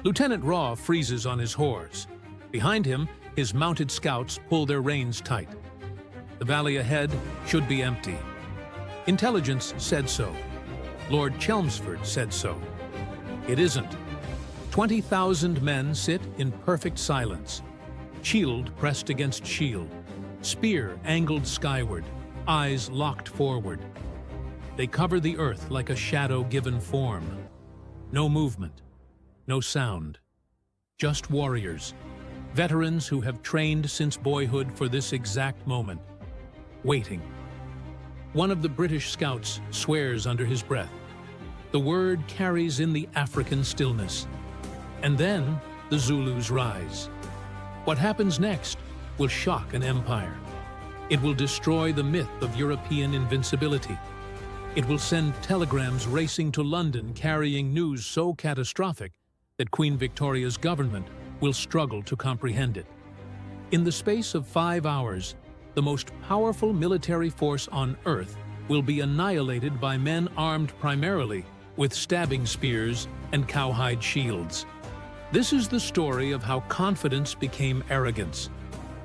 Lieutenant Raw freezes on his horse. Behind him, his mounted scouts pull their reins tight. The valley ahead should be empty. Intelligence said so. Lord Chelmsford said so. It isn't. 20,000 men sit in perfect silence, shield pressed against shield, spear angled skyward, eyes locked forward. They cover the earth like a shadow given form. No movement, no sound. Just warriors, veterans who have trained since boyhood for this exact moment, waiting. One of the British scouts swears under his breath. The word carries in the African stillness. And then the Zulus rise. What happens next will shock an empire. It will destroy the myth of European invincibility. It will send telegrams racing to London carrying news so catastrophic that Queen Victoria's government will struggle to comprehend it. In the space of 5 hours, the most powerful military force on Earth will be annihilated by men armed primarily with stabbing spears and cowhide shields. This is the story of how confidence became arrogance,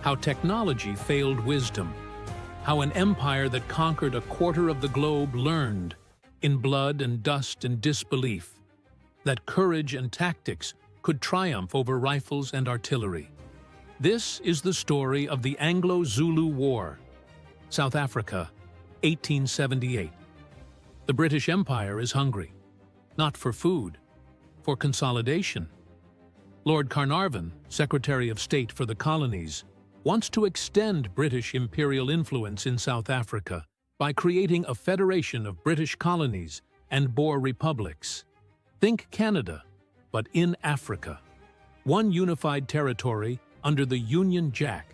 how technology failed wisdom, how an empire that conquered a quarter of the globe learned, in blood and dust and disbelief, that courage and tactics could triumph over rifles and artillery. This is the story of the Anglo-Zulu War, South Africa, 1878. The British Empire is hungry, not for food, for consolidation. Lord Carnarvon, Secretary of State for the Colonies, wants to extend British imperial influence in South Africa by creating a federation of British colonies and Boer republics. Think Canada, but in Africa. One unified territory under the Union Jack.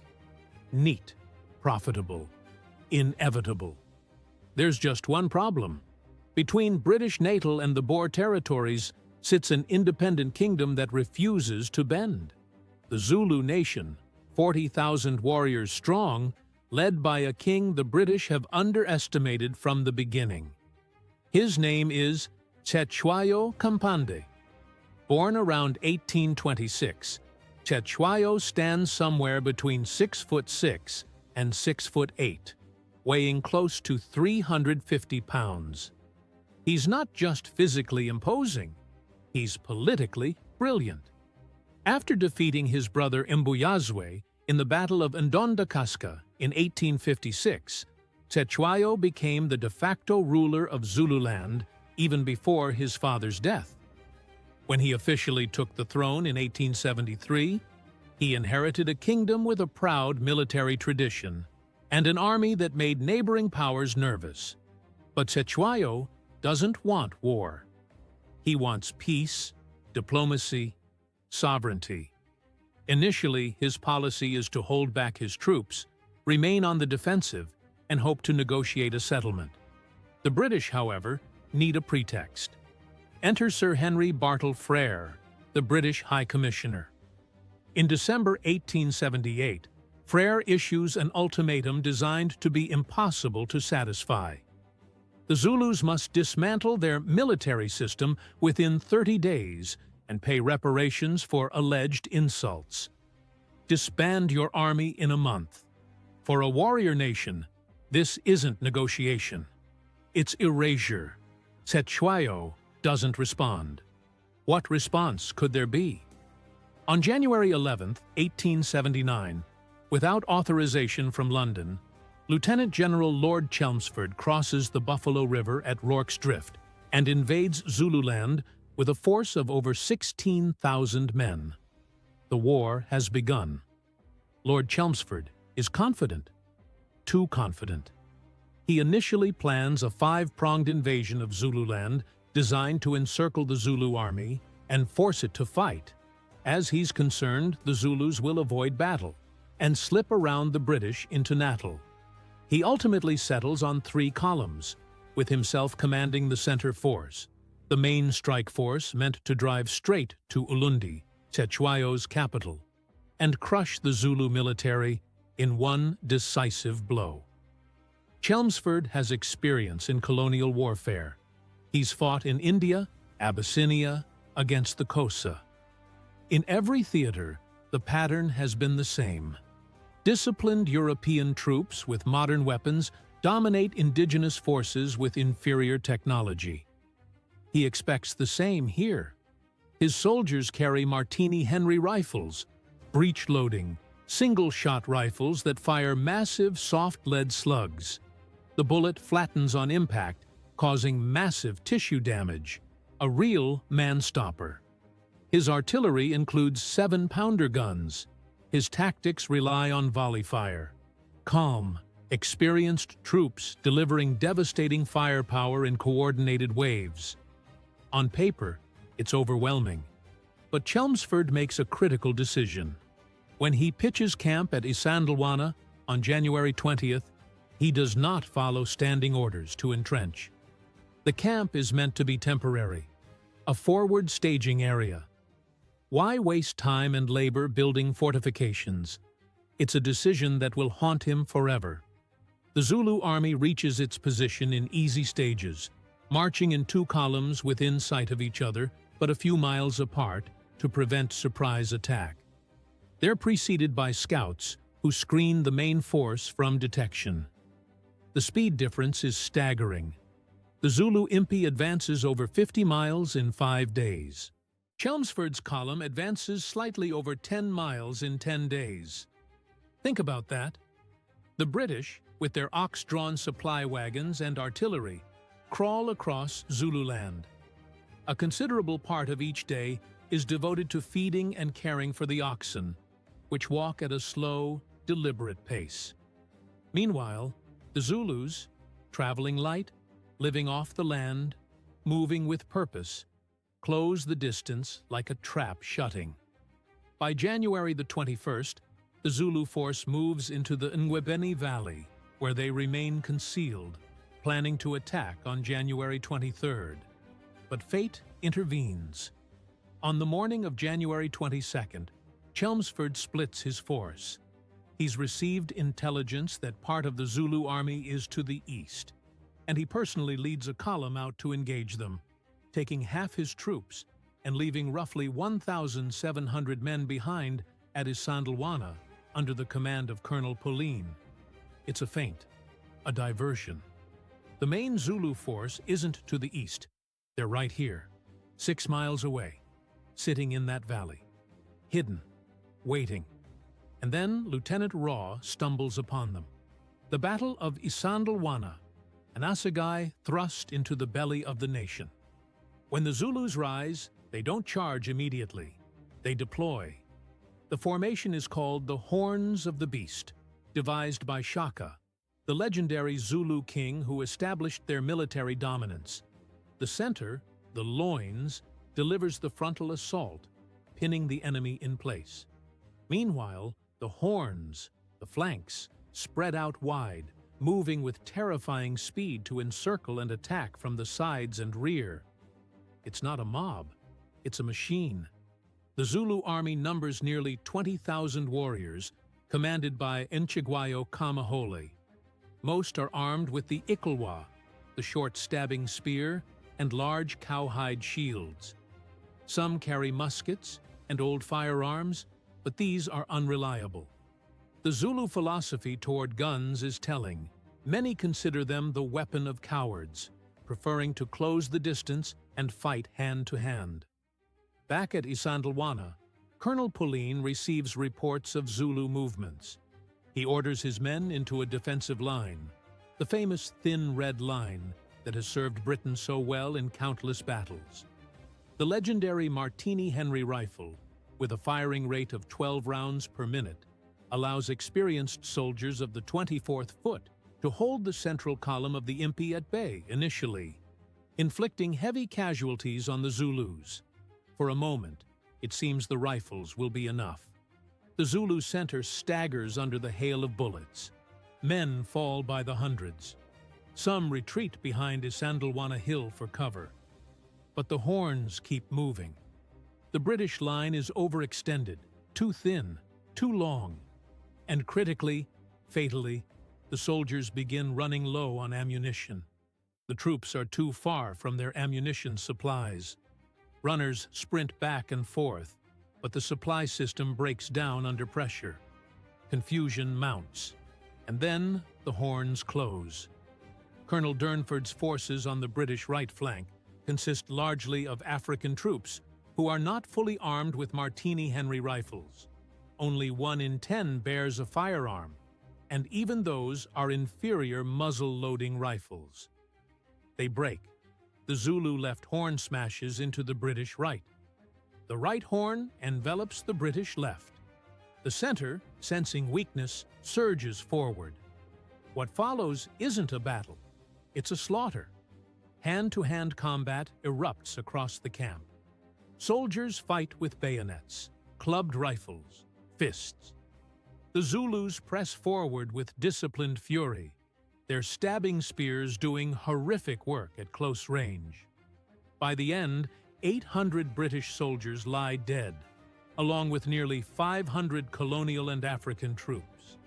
Neat, profitable, inevitable. There's just one problem. Between British Natal and the Boer territories sits an independent kingdom that refuses to bend. The Zulu nation, 40,000 warriors strong, led by a king the British have underestimated from the beginning. His name is Cetshwayo Kampande. Born around 1826, Cetshwayo stands somewhere between 6'6" and 6'8", weighing close to 350 pounds. He's not just physically imposing, he's politically brilliant. After defeating his brother Imbuyazwe in the Battle of Isandlwana in 1856, Cetshwayo became the de facto ruler of Zululand even before his father's death. When he officially took the throne in 1873, he inherited a kingdom with a proud military tradition and an army that made neighboring powers nervous. But Cetshwayo doesn't want war. He wants peace, diplomacy, sovereignty. Initially, his policy is to hold back his troops, remain on the defensive, and hope to negotiate a settlement. The British, however, need a pretext. Enter Sir Henry Bartle Frere, the British High Commissioner. In December 1878, Frere issues an ultimatum designed to be impossible to satisfy. The Zulus must dismantle their military system within 30 days and pay reparations for alleged insults. Disband your army in a month. For a warrior nation, this isn't negotiation. It's erasure. Cetshwayo doesn't respond. What response could there be? On January 11, 1879, without authorization from London, Lieutenant General Lord Chelmsford crosses the Buffalo River at Rorke's Drift and invades Zululand with a force of over 16,000 men. The war has begun. Lord Chelmsford is confident. Too confident. He initially plans a 5-pronged invasion of Zululand designed to encircle the Zulu army and force it to fight. As he's concerned, the Zulus will avoid battle and slip around the British into Natal. He ultimately settles on 3 columns, with himself commanding the center force, the main strike force meant to drive straight to Ulundi, Cetshwayo's capital, and crush the Zulu military in one decisive blow. Chelmsford has experience in colonial warfare. He's fought in India, Abyssinia, against the Xhosa. In every theater, the pattern has been the same. Disciplined European troops with modern weapons dominate indigenous forces with inferior technology. He expects the same here. His soldiers carry Martini Henry rifles, breech-loading, single-shot rifles that fire massive soft lead slugs. The bullet flattens on impact, causing massive tissue damage, a real man-stopper. His artillery includes 7-pounder guns. His tactics rely on volley fire. Calm, experienced troops delivering devastating firepower in coordinated waves. On paper, it's overwhelming. But Chelmsford makes a critical decision. When he pitches camp at Isandlwana on January 20th, he does not follow standing orders to entrench. The camp is meant to be temporary, a forward staging area. Why waste time and labor building fortifications? It's a decision that will haunt him forever. The Zulu army reaches its position in easy stages, marching in 2 columns within sight of each other, but a few miles apart to prevent surprise attack. They're preceded by scouts who screen the main force from detection. The speed difference is staggering. The Zulu impi advances over 50 miles in 5 days. Chelmsford's column advances slightly over 10 miles in 10 days. Think about that. The British, with their ox-drawn supply wagons and artillery, crawl across Zululand. A considerable part of each day is devoted to feeding and caring for the oxen, which walk at a slow, deliberate pace. Meanwhile, the Zulus, traveling light, living off the land, moving with purpose, close the distance like a trap shutting. By January the 21st, the Zulu force moves into the Ngwebeni Valley, where they remain concealed, planning to attack on January 23rd. But fate intervenes. On the morning of January 22nd, Chelmsford splits his force. He's received intelligence that part of the Zulu army is to the east, and he personally leads a column out to engage them, taking half his troops and leaving roughly 1,700 men behind at Isandlwana under the command of Colonel Pauline. It's a feint, a diversion. The main Zulu force isn't to the east. They're right here, 6 miles away, sitting in that valley, hidden, waiting. And then Lieutenant Rorke stumbles upon them. The Battle of Isandlwana, an assegai thrust into the belly of the nation. When the Zulus rise, they don't charge immediately. They deploy. The formation is called the Horns of the Beast, devised by Shaka, the legendary Zulu king who established their military dominance. The center, the loins, delivers the frontal assault, pinning the enemy in place. Meanwhile, the horns, the flanks, spread out wide, moving with terrifying speed to encircle and attack from the sides and rear. It's not a mob, it's a machine. The Zulu army numbers nearly 20,000 warriors, commanded by Nchigwayo Kamahole. Most are armed with the Ikalwa, the short stabbing spear, and large cowhide shields. Some carry muskets and old firearms, but these are unreliable. The Zulu philosophy toward guns is telling. Many consider them the weapon of cowards, preferring to close the distance and fight hand-to-hand. Back at Isandlwana, Colonel Pauline receives reports of Zulu movements. He orders his men into a defensive line, the famous thin red line that has served Britain so well in countless battles. The legendary Martini Henry rifle, with a firing rate of 12 rounds per minute, allows experienced soldiers of the 24th Foot to hold the central column of the impi at bay initially, inflicting heavy casualties on the Zulus. For a moment, it seems the rifles will be enough. The Zulu center staggers under the hail of bullets. Men fall by the hundreds. Some retreat behind Isandlwana Hill for cover. But the horns keep moving. The British line is overextended, too thin, too long. And critically, fatally, the soldiers begin running low on ammunition. The troops are too far from their ammunition supplies. Runners sprint back and forth, but the supply system breaks down under pressure. Confusion mounts, and then the horns close. Colonel Durnford's forces on the British right flank consist largely of African troops who are not fully armed with Martini-Henry rifles. Only 1 in 10 bears a firearm, and even those are inferior muzzle-loading rifles. They break. The Zulu left horn smashes into the British right. The right horn envelops the British left. The center, sensing weakness, surges forward. What follows isn't a battle. It's a slaughter. Hand-to-hand combat erupts across the camp. Soldiers fight with bayonets, clubbed rifles, fists. The Zulus press forward with disciplined fury, their stabbing spears doing horrific work at close range. By the end, 800 British soldiers lie dead, along with nearly 500 colonial and African troops.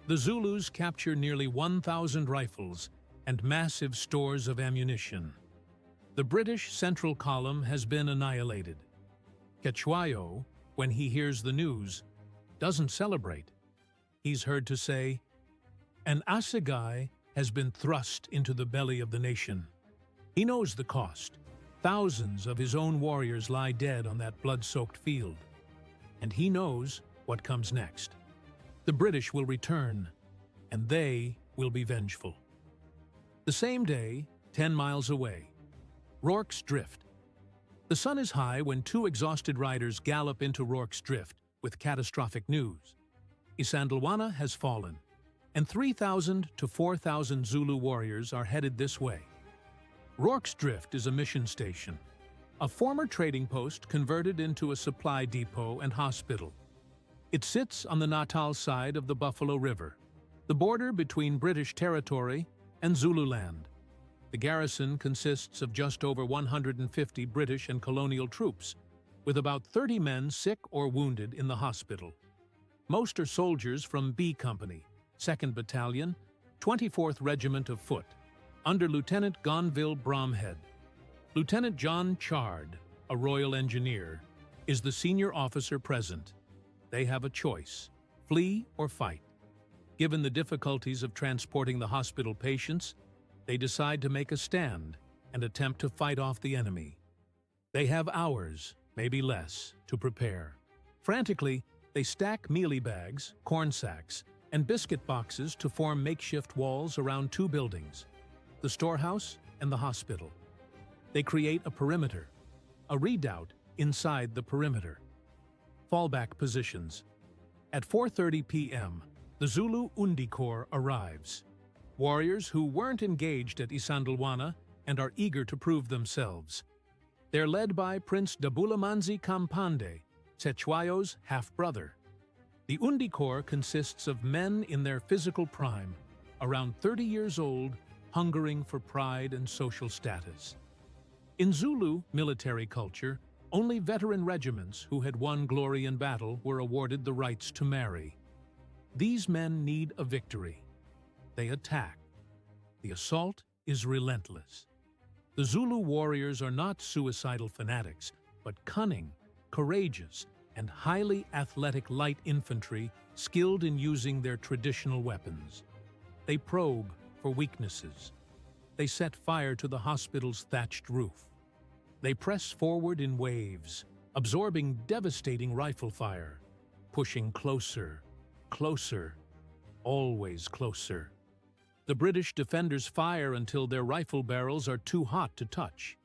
The Zulus capture nearly 1,000 rifles and massive stores of ammunition. The British Central Column has been annihilated. Cetshwayo, when he hears the news, doesn't celebrate. He's heard to say, "An assegai has been thrust into the belly of the nation." He knows the cost. Thousands of his own warriors lie dead on that blood-soaked field. And he knows what comes next. The British will return, and they will be vengeful. The same day, 10 miles away, Rorke's Drift. The sun is high when 2 exhausted riders gallop into Rorke's Drift with catastrophic news. Isandlwana has fallen, and 3,000 to 4,000 Zulu warriors are headed this way. Rorke's Drift is a mission station, a former trading post converted into a supply depot and hospital. It sits on the Natal side of the Buffalo River, the border between British territory and Zululand. The garrison consists of just over 150 British and colonial troops, with about 30 men sick or wounded in the hospital. Most are soldiers from B Company, 2nd Battalion, 24th Regiment of Foot, under Lieutenant Gonville Bromhead. Lieutenant John Chard, a Royal Engineer, is the senior officer present. They have a choice: flee or fight. Given the difficulties of transporting the hospital patients, they decide to make a stand and attempt to fight off the enemy. They have hours, maybe less, to prepare. Frantically, they stack mealie bags, corn sacks, and biscuit boxes to form makeshift walls around 2 buildings, the storehouse and the hospital. They create a perimeter, a redoubt inside the perimeter. Fallback positions. At 4:30 p.m., the Zulu Undi Corps arrives. Warriors who weren't engaged at Isandlwana and are eager to prove themselves. They're led by Prince Dabulamanzi Kampande, Cetshwayo's half-brother. The Undi Corps consists of men in their physical prime, around 30 years old, hungering for pride and social status. In Zulu military culture, only veteran regiments who had won glory in battle were awarded the rights to marry. These men need a victory. They attack. The assault is relentless. The Zulu warriors are not suicidal fanatics, but cunning, courageous, and highly athletic light infantry skilled in using their traditional weapons. They probe for weaknesses. They set fire to the hospital's thatched roof. They press forward in waves, absorbing devastating rifle fire, pushing closer, closer, always closer. The British defenders fire until their rifle barrels are too hot to touch.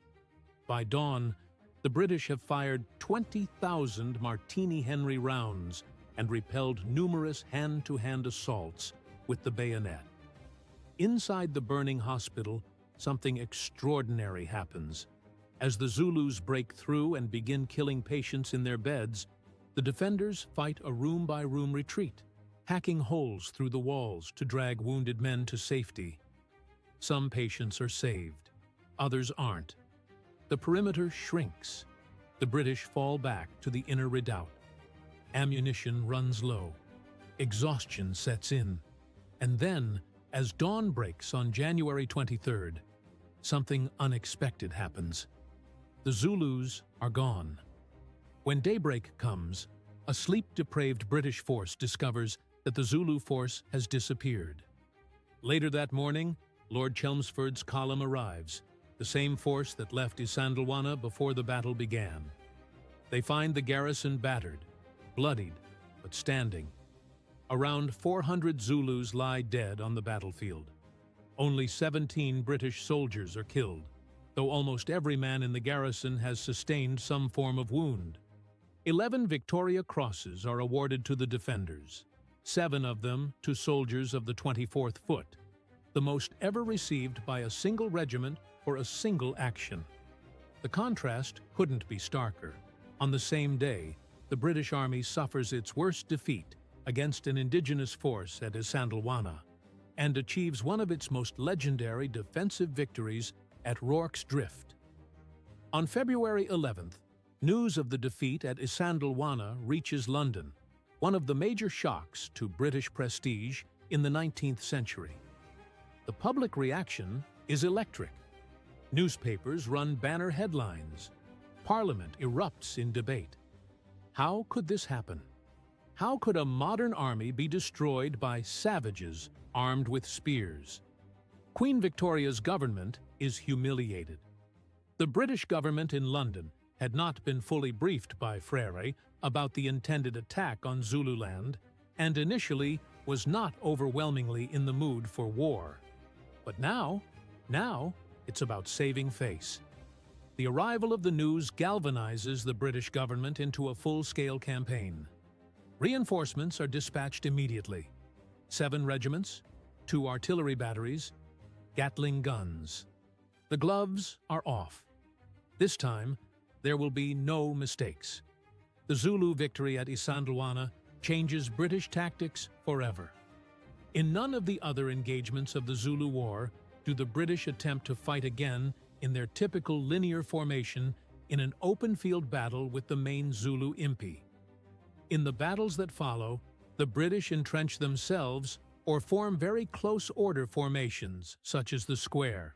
By dawn, the British have fired 20,000 Martini-Henry rounds and repelled numerous hand-to-hand assaults with the bayonet. Inside the burning hospital, something extraordinary happens. As the Zulus break through and begin killing patients in their beds, the defenders fight a room-by-room retreat, hacking holes through the walls to drag wounded men to safety. Some patients are saved, others aren't. The perimeter shrinks. The British fall back to the inner redoubt. Ammunition runs low. Exhaustion sets in. And then, as dawn breaks on January 23rd, something unexpected happens. The Zulus are gone. When daybreak comes, a sleep-deprived British force discovers that the Zulu force has disappeared. Later that morning, Lord Chelmsford's column arrives, the same force that left Isandlwana before the battle began. They find the garrison battered, bloodied, but standing. Around 400 Zulus lie dead on the battlefield. Only 17 British soldiers are killed, though almost every man in the garrison has sustained some form of wound. 11 Victoria Crosses are awarded to the defenders, 7 of them to soldiers of the 24th Foot, the most ever received by a single regiment for a single action. The contrast couldn't be starker. On the same day, the British Army suffers its worst defeat against an indigenous force at Isandlwana and achieves one of its most legendary defensive victories at Rorke's Drift. On February 11th, news of the defeat at Isandlwana reaches London, one of the major shocks to British prestige in the 19th century. The public reaction is electric. Newspapers run banner headlines. Parliament erupts in debate. How could this happen? How could a modern army be destroyed by savages armed with spears? Queen Victoria's government is humiliated. The British government in London had not been fully briefed by Frere about the intended attack on Zululand and initially was not overwhelmingly in the mood for war. But now it's about saving face. The arrival of the news galvanizes the British government into a full-scale campaign. Reinforcements are dispatched immediately. 7 regiments, 2 artillery batteries, Gatling guns. The gloves are off. This time, there will be no mistakes. The Zulu victory at Isandlwana changes British tactics forever. In none of the other engagements of the Zulu War do the British attempt to fight again in their typical linear formation in an open-field battle with the main Zulu impi. In the battles that follow, the British entrench themselves or form very close order formations, such as the square.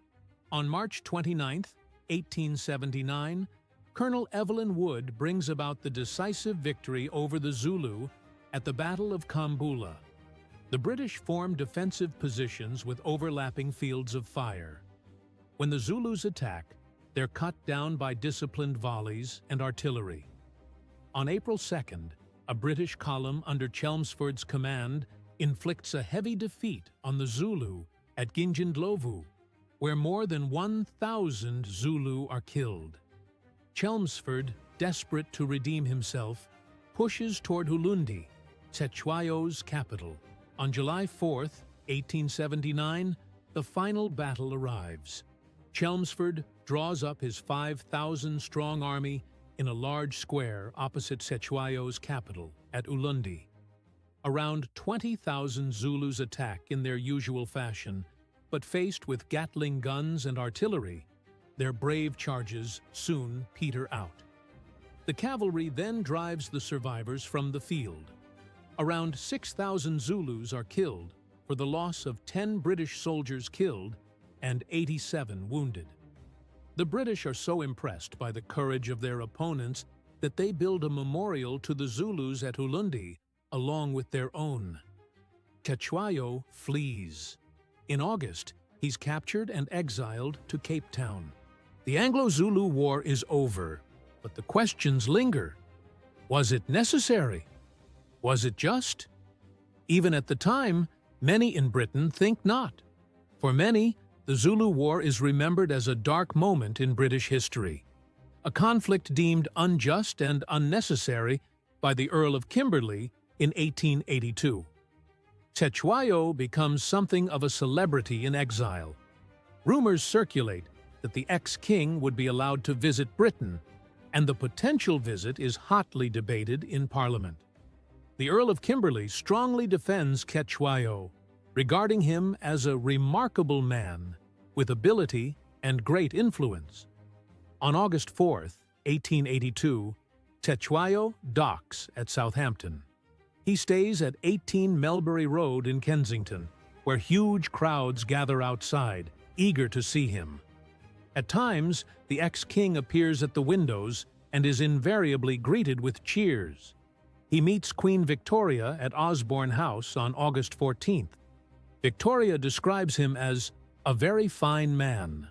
On March 29, 1879, Colonel Evelyn Wood brings about the decisive victory over the Zulu at the Battle of Kambula. The British form defensive positions with overlapping fields of fire. When the Zulus attack, they're cut down by disciplined volleys and artillery. On April 2nd, a British column under Chelmsford's command inflicts a heavy defeat on the Zulu at Ginjindlovu, where more than 1,000 Zulu are killed. Chelmsford, desperate to redeem himself, pushes toward Ulundi, Cetshwayo's capital. On July 4th, 1879, the final battle arrives. Chelmsford draws up his 5,000-strong army in a large square opposite Cetshwayo's capital at Ulundi. Around 20,000 Zulus attack in their usual fashion, but faced with Gatling guns and artillery, their brave charges soon peter out. The cavalry then drives the survivors from the field. Around 6,000 Zulus are killed, for the loss of 10 British soldiers killed and 87 wounded. The British are so impressed by the courage of their opponents that they build a memorial to the Zulus at Ulundi along with their own. Cetshwayo flees. In August, he's captured and exiled to Cape Town. The Anglo-Zulu War is over, but the questions linger. Was it necessary? Was it just? Even at the time, many in Britain think not. For many, the Zulu War is remembered as a dark moment in British history, a conflict deemed unjust and unnecessary by the Earl of Kimberley in 1882. Cetshwayo becomes something of a celebrity in exile. Rumors circulate that the ex-king would be allowed to visit Britain, and the potential visit is hotly debated in Parliament. The Earl of Kimberley strongly defends Cetshwayo, regarding him as a remarkable man with ability and great influence. On August 4th, 1882, Cetshwayo docks at Southampton. He stays at 18 Melbury Road in Kensington, where huge crowds gather outside, eager to see him. At times, the ex-king appears at the windows and is invariably greeted with cheers. He meets Queen Victoria at Osborne House on August 14th. Victoria describes him as a very fine man,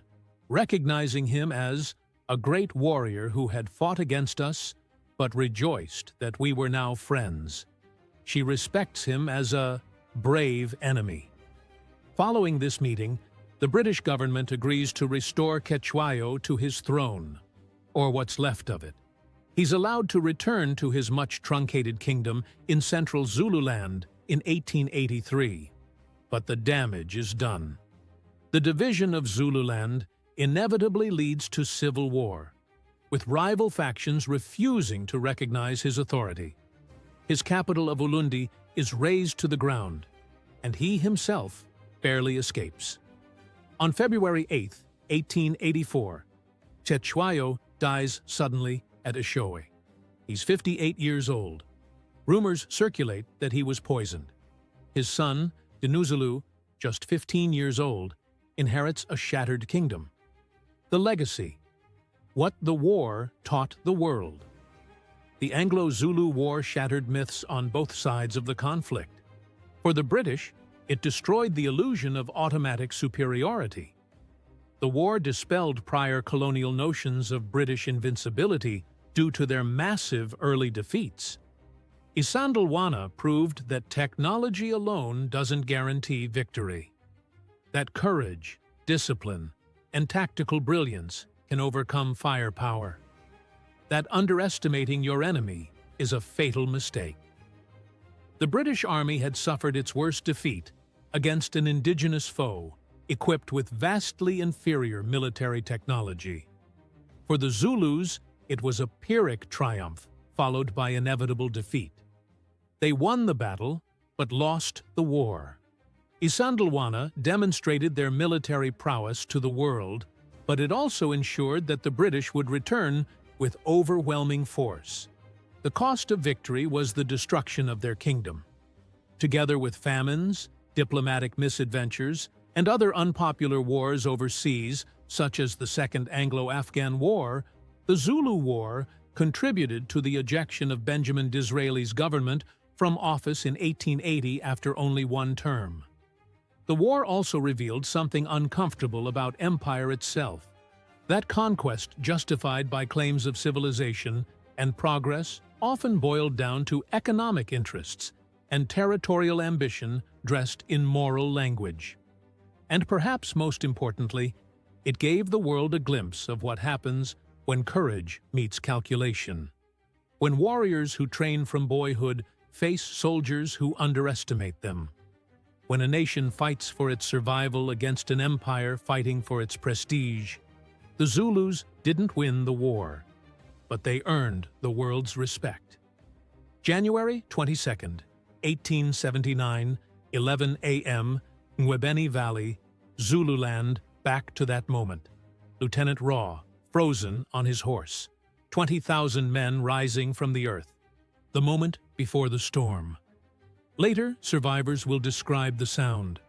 recognizing him as a great warrior who had fought against us, but rejoiced that we were now friends. She respects him as a brave enemy. Following this meeting, the British government agrees to restore Cetshwayo to his throne, or what's left of it. He's allowed to return to his much truncated kingdom in central Zululand in 1883. But the damage is done. The division of Zululand inevitably leads to civil war, with rival factions refusing to recognize his authority. His capital of Ulundi is razed to the ground, and he himself barely escapes. On February 8, 1884, Cetshwayo dies suddenly at Eshowe. He's 58 years old. Rumors circulate that he was poisoned. His son, Dinuzulu, just 15 years old, inherits a shattered kingdom. The legacy: what the war taught the world. The Anglo-Zulu War shattered myths on both sides of the conflict. For the British, it destroyed the illusion of automatic superiority. The war dispelled prior colonial notions of British invincibility due to their massive early defeats. Isandlwana proved that technology alone doesn't guarantee victory. That courage, discipline, and tactical brilliance can overcome firepower. That underestimating your enemy is a fatal mistake. The British Army had suffered its worst defeat against an indigenous foe equipped with vastly inferior military technology. For the Zulus, it was a Pyrrhic triumph followed by inevitable defeat. They won the battle, but lost the war. Isandlwana demonstrated their military prowess to the world, but it also ensured that the British would return with overwhelming force. The cost of victory was the destruction of their kingdom. Together with famines, diplomatic misadventures, and other unpopular wars overseas, such as the Second Anglo-Afghan War, the Zulu War contributed to the ejection of Benjamin Disraeli's government from office in 1880 after only one term. The war also revealed something uncomfortable about empire itself. That conquest, justified by claims of civilization and progress, often boiled down to economic interests and territorial ambition dressed in moral language. And perhaps most importantly, it gave the world a glimpse of what happens when courage meets calculation. When warriors who train from boyhood face soldiers who underestimate them. When a nation fights for its survival against an empire fighting for its prestige. The Zulus didn't win the war, but they earned the world's respect. January 22nd, 1879, 11 a.m., Ngwebeni Valley, Zululand, back to that moment. Lieutenant Raw, frozen on his horse. 20,000 men rising from the earth. The moment before the storm. Later, survivors will describe the sound.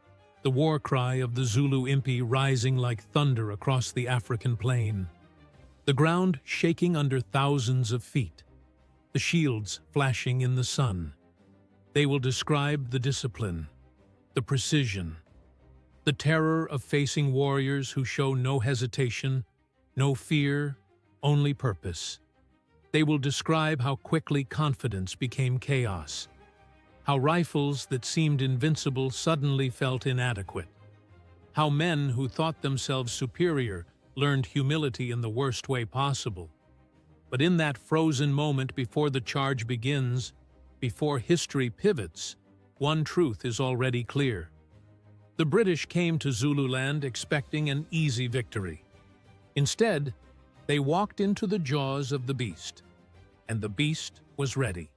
The war cry of the Zulu impi rising like thunder across the African plain. The ground shaking under thousands of feet. The shields flashing in the sun. They will describe the discipline, the precision, the terror of facing warriors who show no hesitation, no fear, only purpose. They will describe how quickly confidence became chaos, how rifles that seemed invincible suddenly felt inadequate, how men who thought themselves superior learned humility in the worst way possible. But in that frozen moment before the charge begins, before history pivots, one truth is already clear. The British came to Zululand expecting an easy victory. Instead, they walked into the jaws of the beast, and the beast was ready.